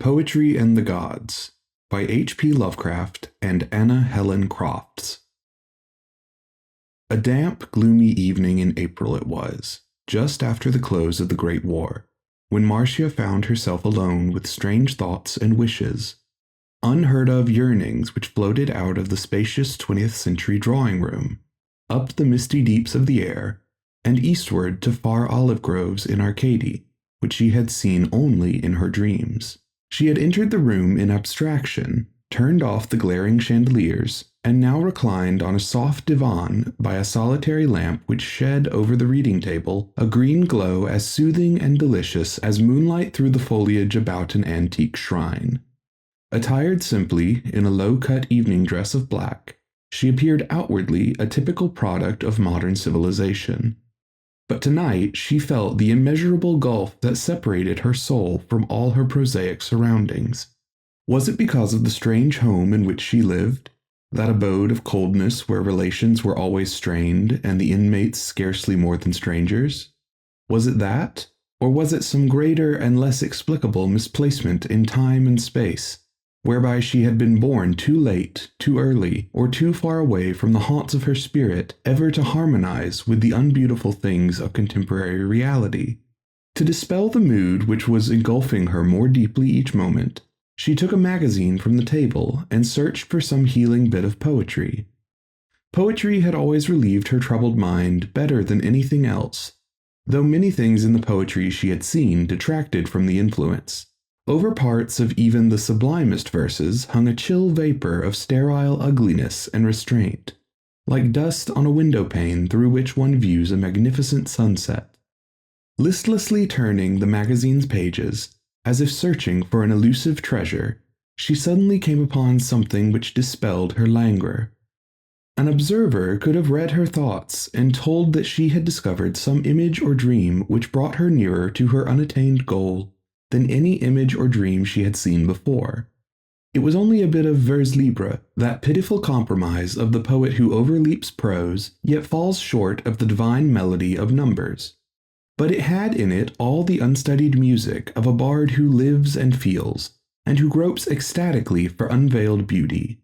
Poetry and the Gods by H.P. Lovecraft and Anna Helen Crofts. A damp, gloomy evening in April it was, just after the close of the Great War, when Marcia found herself alone with strange thoughts and wishes, unheard-of yearnings which floated out of the spacious 20th century drawing-room, up the misty deeps of the air, and eastward to far olive groves in Arcady, which she had seen only in her dreams. She had entered the room in abstraction, turned off the glaring chandeliers, and now reclined on a soft divan by a solitary lamp which shed over the reading table a green glow as soothing and delicious as moonlight through the foliage about an antique shrine. Attired simply in a low-cut evening dress of black, she appeared outwardly a typical product of modern civilization. But tonight she felt the immeasurable gulf that separated her soul from all her prosaic surroundings. Was it because of the strange home in which she lived, that abode of coldness where relations were always strained and the inmates scarcely more than strangers? Was it that, or was it some greater and less explicable misplacement in time and space, whereby she had been born too late, too early, or too far away from the haunts of her spirit ever to harmonize with the unbeautiful things of contemporary reality? To dispel the mood which was engulfing her more deeply each moment, she took a magazine from the table and searched for some healing bit of poetry. Poetry had always relieved her troubled mind better than anything else, though many things in the poetry she had seen detracted from the influence. Over parts of even the sublimest verses hung a chill vapor of sterile ugliness and restraint, like dust on a window pane through which one views a magnificent sunset. Listlessly turning the magazine's pages, as if searching for an elusive treasure, she suddenly came upon something which dispelled her languor. An observer could have read her thoughts and told that she had discovered some image or dream which brought her nearer to her unattained goal than any image or dream she had seen before. It was only a bit of vers libre, that pitiful compromise of the poet who overleaps prose, yet falls short of the divine melody of numbers. But it had in it all the unstudied music of a bard who lives and feels, and who gropes ecstatically for unveiled beauty.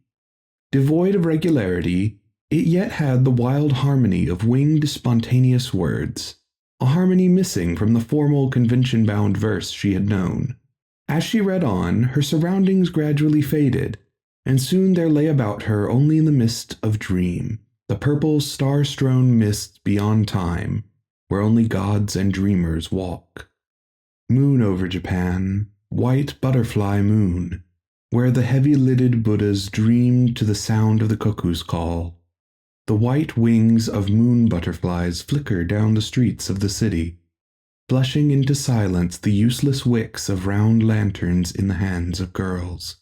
Devoid of regularity, it yet had the wild harmony of winged, spontaneous words, a harmony missing from the formal, convention-bound verse she had known. As she read on, her surroundings gradually faded, and soon there lay about her only the mist of dream, the purple, star-strewn mists beyond time, where only gods and dreamers walk. Moon over Japan, white butterfly moon, where the heavy-lidded Buddhas dreamed to the sound of the cuckoo's call. The white wings of moon butterflies flicker down the streets of the city, blushing into silence the useless wicks of round lanterns in the hands of girls.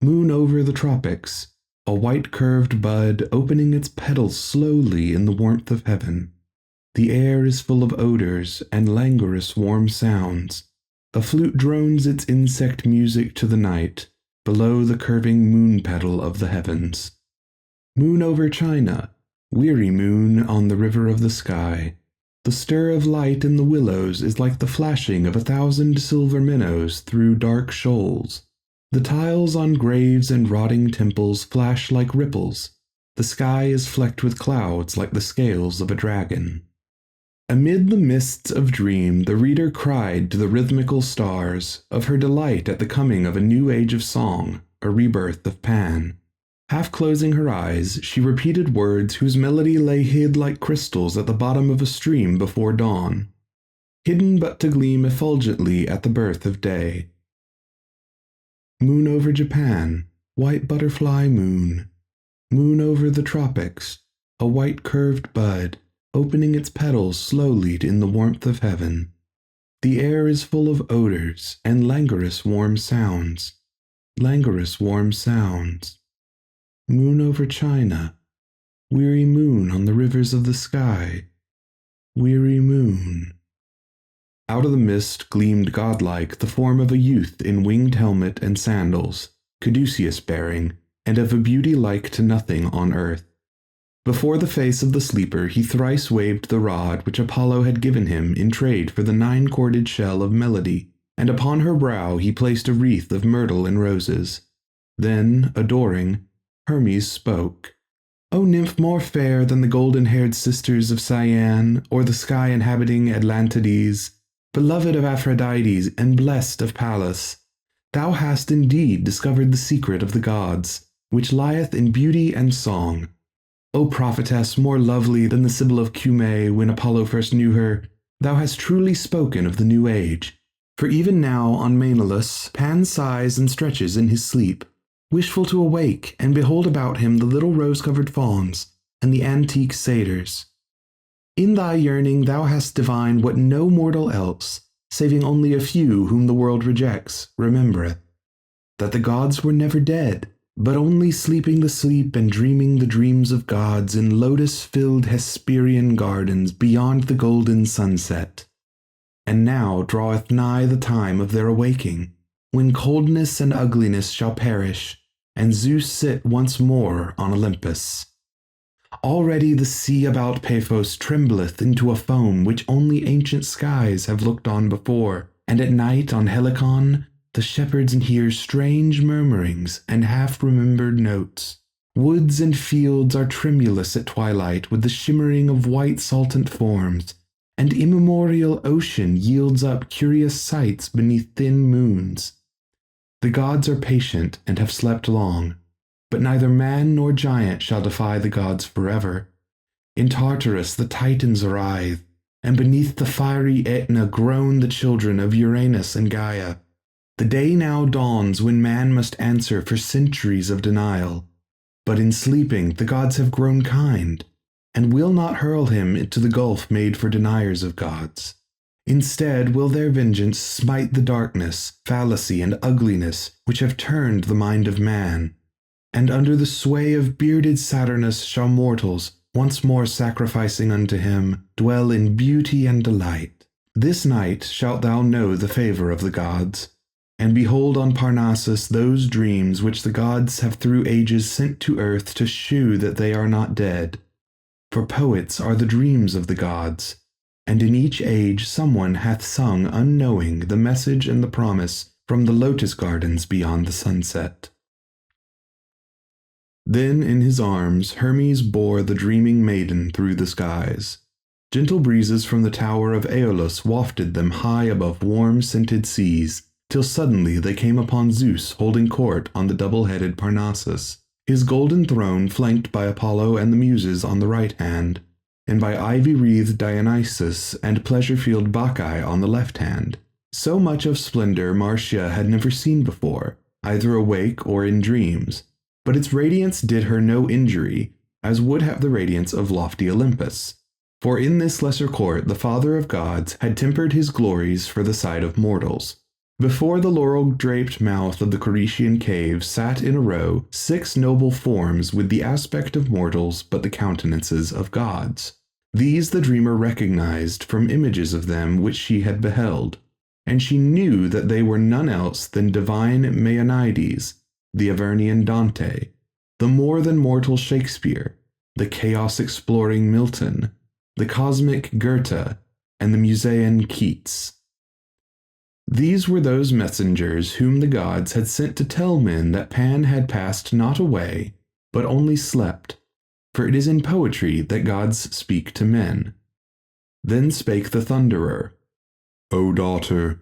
Moon over the tropics, a white curved bud opening its petals slowly in the warmth of heaven. The air is full of odors and languorous warm sounds. A flute drones its insect music to the night, below the curving moon petal of the heavens. Moon over China, weary moon on the river of the sky. The stir of light in the willows is like the flashing of 1,000 silver minnows through dark shoals. The tiles on graves and rotting temples flash like ripples. The sky is flecked with clouds like the scales of a dragon. Amid the mists of dream, the reader cried to the rhythmical stars of her delight at the coming of a new age of song, a rebirth of Pan. Half closing her eyes, she repeated words whose melody lay hid like crystals at the bottom of a stream before dawn, hidden but to gleam effulgently at the birth of day. Moon over Japan, white butterfly moon. Moon over the tropics, a white curved bud, opening its petals slowly in the warmth of heaven. The air is full of odors and languorous warm sounds. Languorous warm sounds. Moon over China, weary moon on the rivers of the sky, weary moon. Out of the mist gleamed godlike the form of a youth in winged helmet and sandals, caduceus bearing, and of a beauty like to nothing on earth. Before the face of the sleeper he thrice waved the rod which Apollo had given him in trade for the 9-corded shell of melody and upon her brow he placed a wreath of myrtle and roses. Then, adoring, Hermes spoke. "O nymph more fair than the golden-haired sisters of Cyane, or the sky-inhabiting Atlantides, beloved of Aphrodite and blessed of Pallas, thou hast indeed discovered the secret of the gods, which lieth in beauty and song. O prophetess more lovely than the Sibyl of Cumae when Apollo first knew her, thou hast truly spoken of the new age. For even now on Menelaus Pan sighs and stretches in his sleep, wishful to awake and behold about him the little rose-covered fawns and the antique satyrs. In thy yearning thou hast divined what no mortal else, saving only a few whom the world rejects, remembereth, that the gods were never dead, but only sleeping the sleep and dreaming the dreams of gods in lotus-filled Hesperian gardens beyond the golden sunset. And now draweth nigh the time of their awaking, when coldness and ugliness shall perish, and Zeus sit once more on Olympus. Already the sea about Paphos trembleth into a foam which only ancient skies have looked on before, and at night on Helicon the shepherds hear strange murmurings and half-remembered notes. Woods and fields are tremulous at twilight with the shimmering of white saltant forms, and immemorial ocean yields up curious sights beneath thin moons. The gods are patient and have slept long, but neither man nor giant shall defy the gods forever. In Tartarus the Titans writhe, and beneath the fiery Aetna groan the children of Uranus and Gaia. The day now dawns when man must answer for centuries of denial, but in sleeping the gods have grown kind, and will not hurl him into the gulf made for deniers of gods. Instead will their vengeance smite the darkness, fallacy, and ugliness which have turned the mind of man, and under the sway of bearded Saturnus shall mortals, once more sacrificing unto him, dwell in beauty and delight. This night shalt thou know the favor of the gods, and behold on Parnassus those dreams which the gods have through ages sent to earth to shew that they are not dead. For poets are the dreams of the gods, and in each age someone hath sung unknowing the message and the promise from the lotus gardens beyond the sunset. Then in his arms Hermes bore the dreaming maiden through the skies. Gentle breezes from the tower of Aeolus wafted them high above warm scented seas, till suddenly they came upon Zeus holding court on the double-headed Parnassus, his golden throne flanked by Apollo and the Muses on the right hand, and by ivy-wreathed Dionysus and pleasure-filled Bacchae on the left hand. So much of splendor Marcia had never seen before, either awake or in dreams, but its radiance did her no injury, as would have the radiance of lofty Olympus. For in this lesser court the Father of gods had tempered his glories for the sight of mortals. Before the laurel-draped mouth of the Coretian cave sat in a row 6 noble forms with the aspect of mortals but the countenances of gods. These the dreamer recognized from images of them which she had beheld, and she knew that they were none else than divine Maeonides, the Avernian Dante, the more-than-mortal Shakespeare, the chaos-exploring Milton, the cosmic Goethe, and the Musaean Keats. These were those messengers whom the gods had sent to tell men that Pan had passed not away, but only slept, for it is in poetry that gods speak to men. Then spake the Thunderer, "O daughter,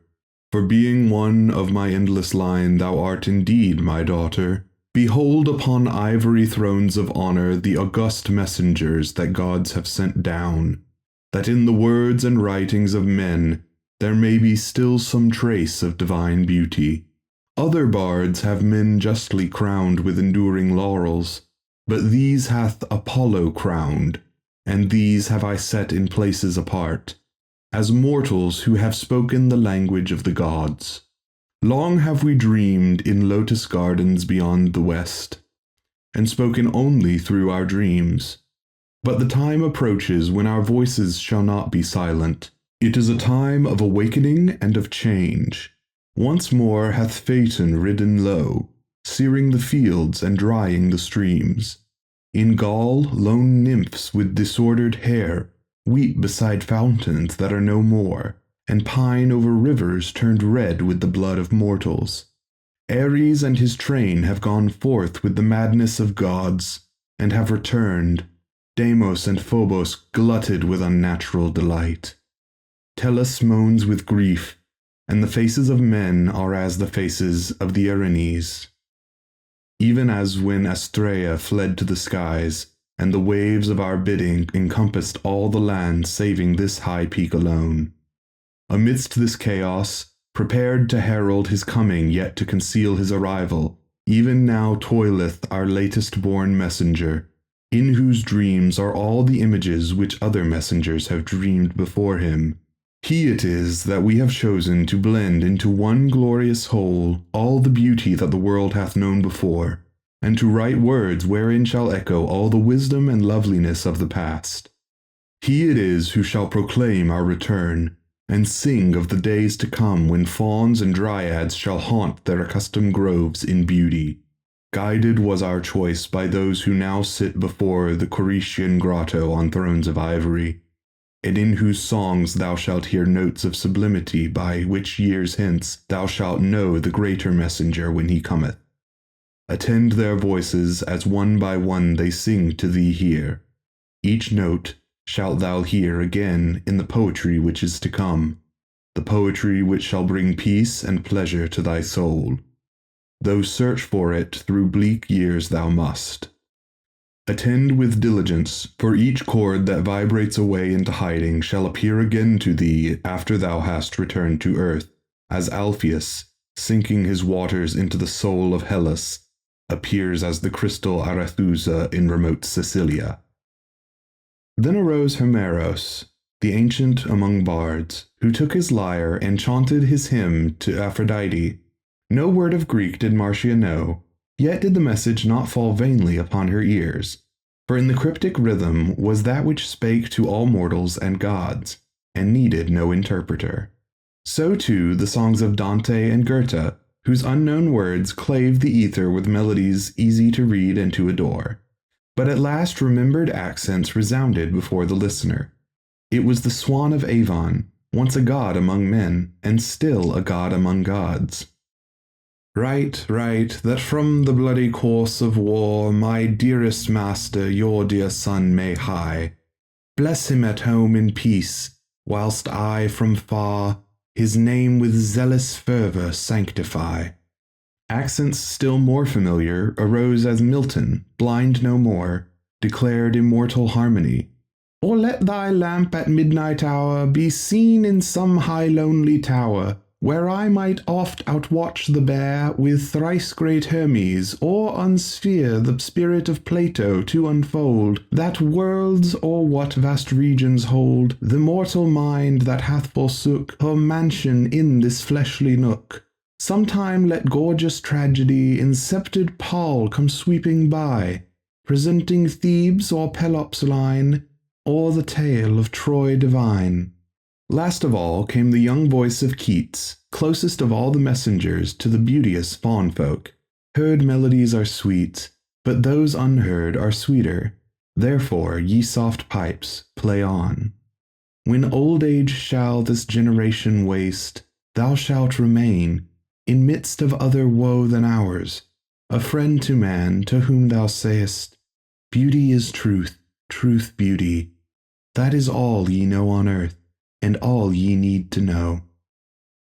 for being one of my endless line thou art indeed my daughter. Behold upon ivory thrones of honor the august messengers that gods have sent down, that in the words and writings of men there may be still some trace of divine beauty. Other bards have men justly crowned with enduring laurels, but these hath Apollo crowned, and these have I set in places apart, as mortals who have spoken the language of the gods. Long have we dreamed in lotus gardens beyond the west, and spoken only through our dreams. But the time approaches when our voices shall not be silent. It is a time of awakening and of change. Once more hath Phaeton ridden low, searing the fields and drying the streams. In Gaul, lone nymphs with disordered hair weep beside fountains that are no more, and pine over rivers turned red with the blood of mortals. Ares and his train have gone forth with the madness of gods, and have returned, Deimos and Phobos glutted with unnatural delight. Tellus moans with grief, and the faces of men are as the faces of the Erinyes. Even as when Astraea fled to the skies, and the waves of our bidding encompassed all the land saving this high peak alone. Amidst this chaos, prepared to herald his coming yet to conceal his arrival, even now toileth our latest born messenger, in whose dreams are all the images which other messengers have dreamed before him. He it is that we have chosen to blend into one glorious whole all the beauty that the world hath known before, and to write words wherein shall echo all the wisdom and loveliness of the past. He it is who shall proclaim our return, and sing of the days to come when fauns and dryads shall haunt their accustomed groves in beauty. Guided was our choice by those who now sit before the Coretian grotto on thrones of ivory, and in whose songs thou shalt hear notes of sublimity by which years hence thou shalt know the greater messenger when he cometh. Attend their voices as one by one they sing to thee here. Each note shalt thou hear again in the poetry which is to come, the poetry which shall bring peace and pleasure to thy soul. Though search for it through bleak years thou must. Attend with diligence, for each chord that vibrates away into hiding shall appear again to thee after thou hast returned to earth, as Alpheus, sinking his waters into the soul of Hellas, appears as the crystal Arethusa in remote Sicilia. Then arose Homeros, the ancient among bards, who took his lyre and chanted his hymn to Aphrodite. No word of Greek did Marcia know, yet did the message not fall vainly upon her ears, for in the cryptic rhythm was that which spake to all mortals and gods, and needed no interpreter. So too the songs of Dante and Goethe, whose unknown words clave the ether with melodies easy to read and to adore. But at last remembered accents resounded before the listener. It was the swan of Avon, once a god among men, and still a god among gods. Right, that from the bloody course of war my dearest master, your dear son, may hie. Bless him at home in peace, whilst I from far his name with zealous fervour sanctify. Accents still more familiar arose as Milton, blind no more, declared immortal harmony. Or let thy lamp at midnight hour be seen in some high lonely tower, where I might oft outwatch the bear with thrice great Hermes, or unsphere the spirit of Plato to unfold, that worlds or what vast regions hold the mortal mind that hath forsook her mansion in this fleshly nook. Sometime let gorgeous tragedy in sceptred pall come sweeping by, presenting Thebes or Pelops' line, or the tale of Troy divine. Last of all came the young voice of Keats, closest of all the messengers to the beauteous fawn folk. Heard melodies are sweet, but those unheard are sweeter. Therefore, ye soft pipes, play on. When old age shall this generation waste, thou shalt remain, in midst of other woe than ours, a friend to man, to whom thou sayest, Beauty is truth, truth beauty. That is all ye know on earth, and all ye need to know.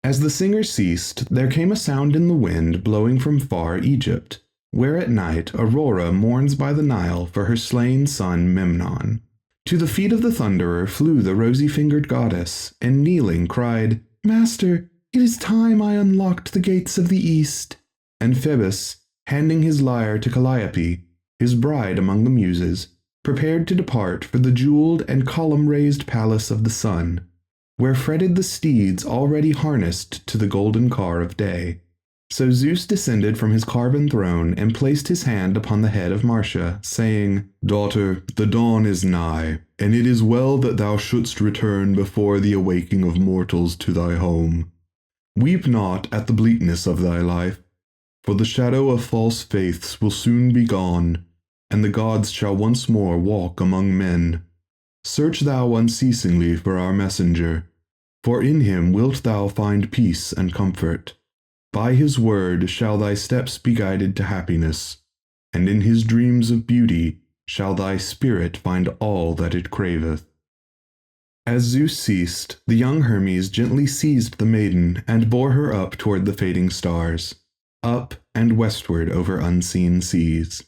As the singer ceased, there came a sound in the wind blowing from far Egypt, where at night Aurora mourns by the Nile for her slain son Memnon. To the feet of the Thunderer flew the rosy-fingered goddess, and kneeling cried, Master, it is time I unlocked the gates of the east. And Phoebus, handing his lyre to Calliope, his bride among the Muses, prepared to depart for the jeweled and column-raised palace of the sun, where fretted the steeds already harnessed to the golden car of day. So Zeus descended from his carven throne and placed his hand upon the head of Marcia, saying, Daughter, the dawn is nigh, and it is well that thou shouldst return before the awaking of mortals to thy home. Weep not at the bleakness of thy life, for the shadow of false faiths will soon be gone, and the gods shall once more walk among men. Search thou unceasingly for our messenger. For in him wilt thou find peace and comfort. By his word shall thy steps be guided to happiness, and in his dreams of beauty shall thy spirit find all that it craveth. As Zeus ceased, the young Hermes gently seized the maiden and bore her up toward the fading stars, up and westward over unseen seas.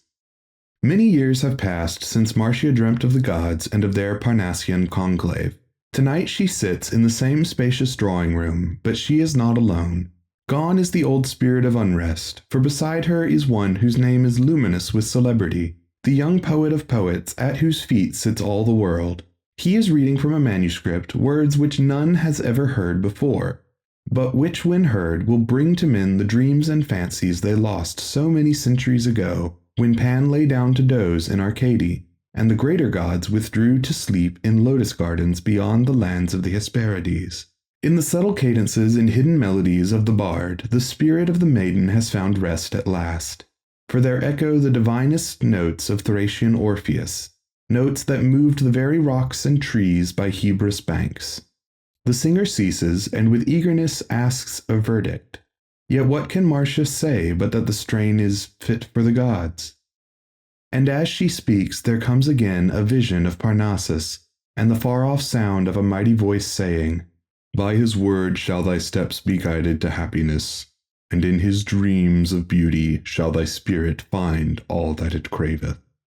Many years have passed since Marcia dreamt of the gods and of their Parnassian conclave. Tonight she sits in the same spacious drawing room, but she is not alone. Gone is the old spirit of unrest, for beside her is one whose name is luminous with celebrity, the young poet of poets at whose feet sits all the world. He is reading from a manuscript words which none has ever heard before, but which when heard will bring to men the dreams and fancies they lost so many centuries ago, when Pan lay down to doze in Arcady, and the greater gods withdrew to sleep in lotus gardens beyond the lands of the Hesperides. In the subtle cadences and hidden melodies of the bard, the spirit of the maiden has found rest at last, for there echo the divinest notes of Thracian Orpheus, notes that moved the very rocks and trees by Hebrus banks. The singer ceases, and with eagerness asks a verdict. Yet what can Marcia say but that the strain is fit for the gods? And as she speaks, there comes again a vision of Parnassus, and the far-off sound of a mighty voice saying, "By his word shall thy steps be guided to happiness, and in his dreams of beauty shall thy spirit find all that it craveth."